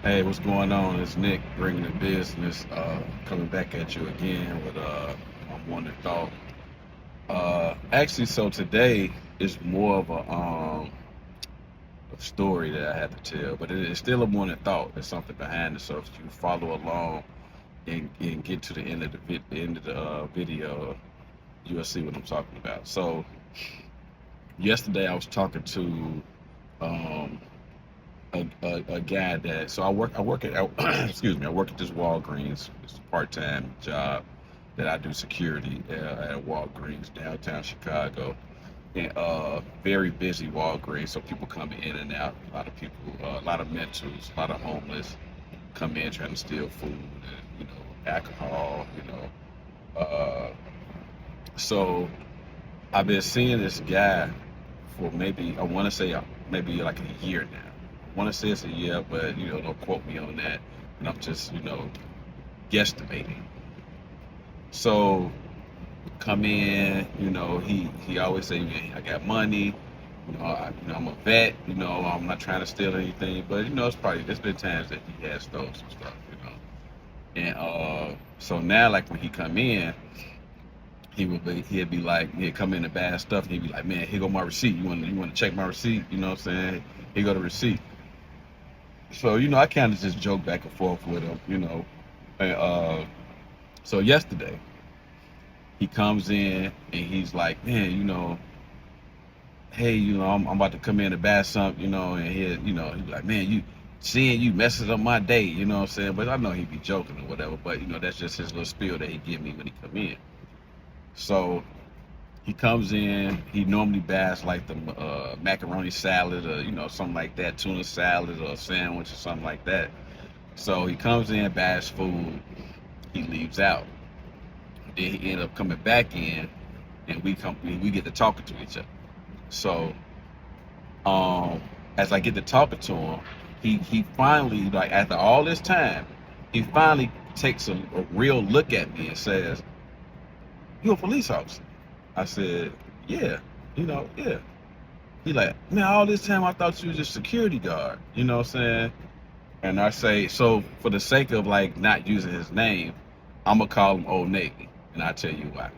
Hey, what's going on? It's Nick bringing the business. Coming back at you again with my morning thought. Actually, so today is more of a story that I have to tell, but it is still a morning thought. There's something behind it. So if you follow along and get to the end of the video, you'll see what I'm talking about. So yesterday I was talking to um, a guy that I work at excuse me, I work at this Walgreens. It's a part-time job that I do security at Walgreens downtown Chicago, and very busy Walgreens, so people come in and out. A lot of people, a lot of mentals, a lot of homeless come in trying to steal food and alcohol. So I've been seeing this guy for maybe I want to say maybe like a year now. I want to say it's a year, but don't quote me on that. And I'm just guesstimating. So come in, he always say, man, I got money. I'm a vet. I'm not trying to steal anything, but there's been times that he has stole some stuff. And so now like when he come in, he'd be like, he'd come in and bad stuff, and he'd be like, man, here go my receipt. You want to check my receipt? You know what I'm saying? Here go the receipt. So I kind of just joke back and forth with him. And so yesterday he comes in and he's like, man, hey, I'm about to come in and buy something, and he's like, man, seeing you messes up my day, you know what I'm saying? But I know he'd be joking or whatever, but that's just his little spiel that he give me when he come in. So he comes in. He normally buys like the macaroni salad or something like that, tuna salad or a sandwich or something like that. So he comes in, buys food. He leaves out. Then he end up coming back in, and we get to talking to each other. So as I get to talking to him, he finally, like after all this time, he finally takes a real look at me and says, "You a police officer?" I said, "Yeah, yeah." He like, "Man, all this time I thought you was a security guard." You know what I'm saying? And I say, so for the sake of like not using his name, I'm gonna call him Old Navy, and I tell you why.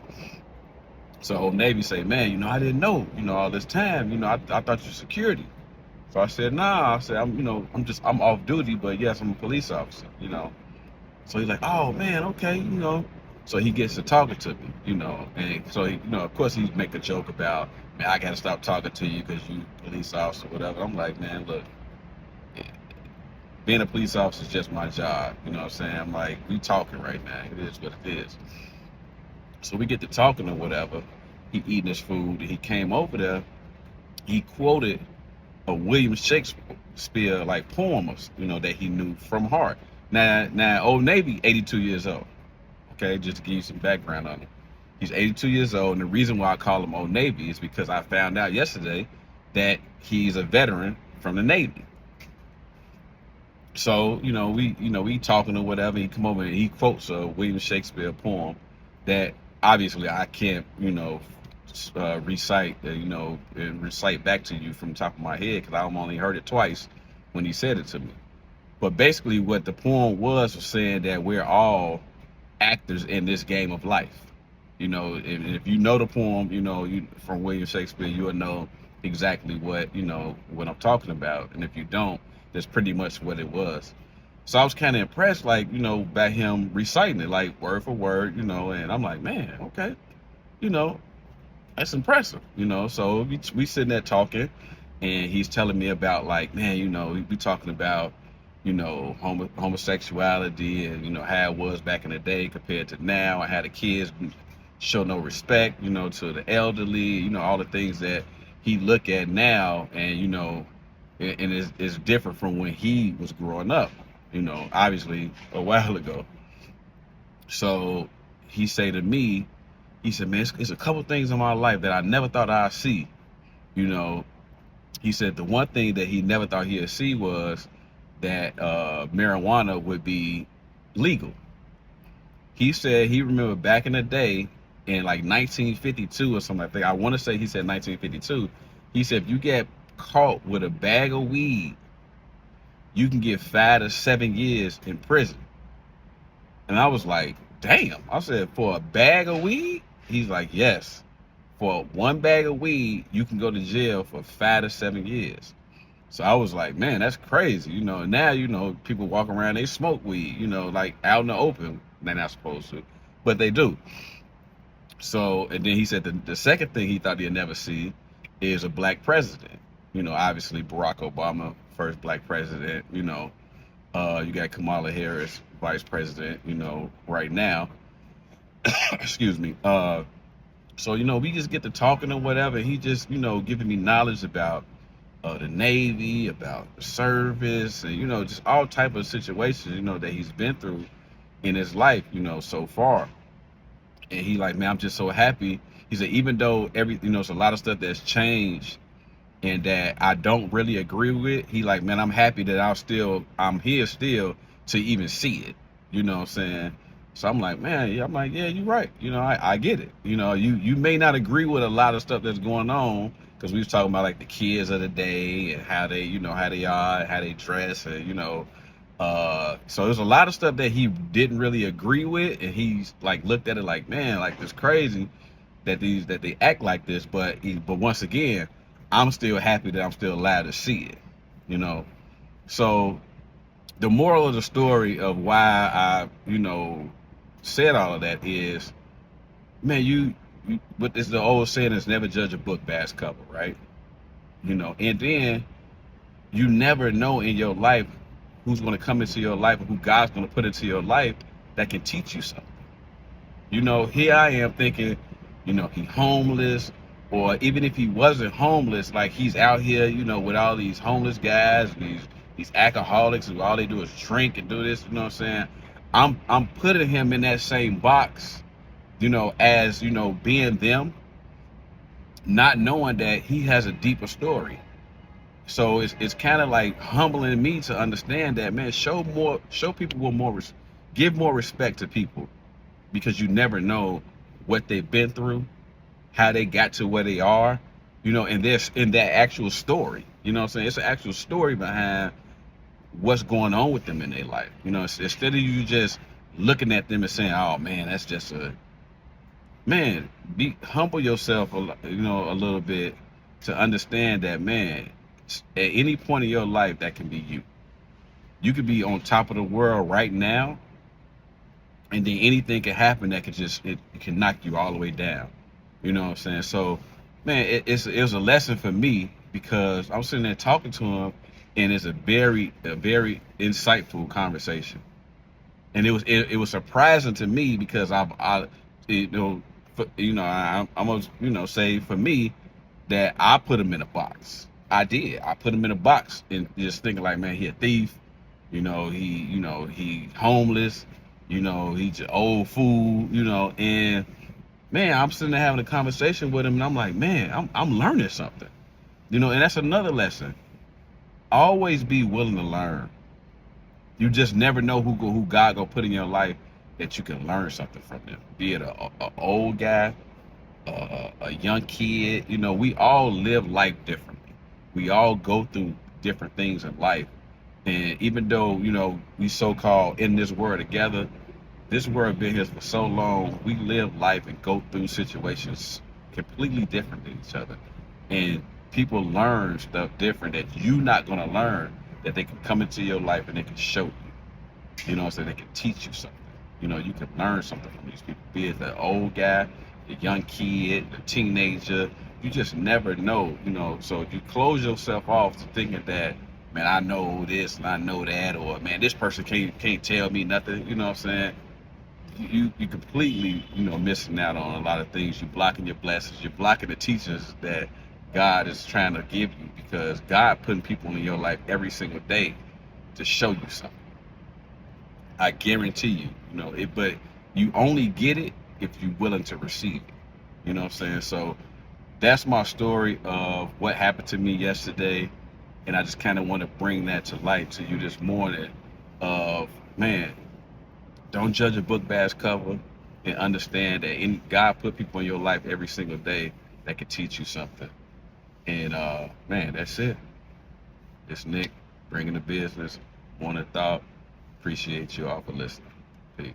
So Old Navy say, "Man, I didn't know, all this time, I thought you were security." So I said, "Nah," I said, I'm off duty, but yes, I'm a police officer. So he's like, "Oh man, okay." So he gets to talking to me, and so of course he's make a joke about, "Man, I gotta stop talking to you because you police officer, whatever." I'm like, "Man, look, being a police officer is just my job." You know what I'm saying? I'm like, we talking right now. It is what it is. So we get to talking or whatever. He eating his food, and he came over there. He quoted a William Shakespeare like poem, that he knew from heart. Now, Old Navy, 82 years old. Okay, just to give you some background on him. He's 82 years old, and the reason why I call him Old Navy is because I found out yesterday that he's a veteran from the Navy. So we talking or whatever. He come over and he quotes a William Shakespeare poem that obviously I can't recite and recite back to you from the top of my head because I've only heard it twice when he said it to me. But basically, what the poem was saying that we're all actors in this game of life. And if you know the poem, from William Shakespeare, you'll know exactly what I'm talking about. And if you don't, that's pretty much what it was. So I was kind of impressed, like, by him reciting it, like word for word, and I'm like, man, okay, you know, that's impressive, So we sitting there talking, and he's telling me about like, man, we talking about, homosexuality and how it was back in the day compared to now. I had the kids show no respect, to the elderly, all the things that he look at now, and and it's different from when he was growing up, obviously a while ago. So he say to me, he said, man, it's a couple things in my life that I never thought I'd see. You know, he said the one thing that he never thought he'd see was that marijuana would be legal. He said he remembered back in the day in like 1952 or something like that. I want to say he said 1952. He said if you get caught with a bag of weed you can get 5 to 7 years in prison. And I was like, damn. I said, for a bag of weed? He's like, yes. For one bag of weed, you can go to jail for 5 to 7 years. So I was like, man, that's crazy. And now, people walk around, they smoke weed, like out in the open. They're not supposed to, but they do. So, and then he said the second thing he thought he'd never see is a black president. Obviously Barack Obama, first black president. You got Kamala Harris, vice president, right now. Excuse me. So, we just get to talking or whatever. He just, giving me knowledge about the Navy, about the service, and, just all type of situations, that he's been through in his life, so far. And he like, man, I'm just so happy. He said, even though it's a lot of stuff that's changed and that I don't really agree with, he like, man, I'm happy that I'm here still to even see it. You know what I'm saying? So I'm like, man, yeah, you're right. I get it. You may not agree with a lot of stuff that's going on, because we was talking about like the kids of the day and how they, how they are, how they dress, and so there's a lot of stuff that he didn't really agree with, and he's like looked at it like, man, like it's crazy that they act like this, but once again, I'm still happy that I'm still allowed to see it. So the moral of the story of why I said all of that is, man, but it's the old saying is never judge a book by its cover, right? And then you never know in your life who's going to come into your life, or who God's going to put into your life that can teach you something. Here I am thinking, he's homeless, or even if he wasn't homeless, like he's out here, with all these homeless guys, and these alcoholics who all they do is drink and do this, you know what I'm saying? I'm putting him in that same box, as, being them, not knowing that he has a deeper story. So it's kind of like humbling me to understand that, man, show people give more respect to people, because you never know what they've been through, how they got to where they are, and there's in that actual story. You know what I'm saying? It's an actual story behind what's going on with them in their life. Instead of you just looking at them and saying, oh man, that's just humble yourself a little bit to understand that, man, at any point in your life, that can be you. You could be on top of the world right now, and then anything can happen that it can knock you all the way down. You know what I'm saying? So, man, it was a lesson for me, because I'm sitting there talking to him, and it's a very insightful conversation. And it was surprising to me, because I'm gonna say for me that I put him in a box. I did. I put him in a box, and just thinking like, man, he a thief. He homeless. He's an old fool. And man, I'm sitting there having a conversation with him, and I'm like, man, I'm learning something. And that's another lesson. Always be willing to learn. You just never know who God gonna put in your life that you can learn something from them. Be it a old guy, a young kid. We all live life differently. We all go through different things in life. And even though, we so-called in this world together, this world been here for so long, we live life and go through situations completely different than each other. And people learn stuff different that you're not going to learn, that they can come into your life and they can show you. So they can teach you something. You can learn something from these people, be it the old guy, the young kid, the teenager. You just never know, so if you close yourself off to thinking that, man, I know this and I know that, or man, this person can't tell me nothing, you know what I'm saying? You completely, missing out on a lot of things. You're blocking your blessings. You're blocking the teachers that God is trying to give you, because God putting people in your life every single day to show you something. I guarantee you, but you only get it if you're willing to receive it. You know what I'm saying? So that's my story of what happened to me yesterday, and I just kind of want to bring that to light to you this morning. Of, man, don't judge a book by its cover, and understand that God put people in your life every single day that can teach you something. And man, that's it. It's Nick. bringing the business, one a thought. Appreciate you all for listening. Peace.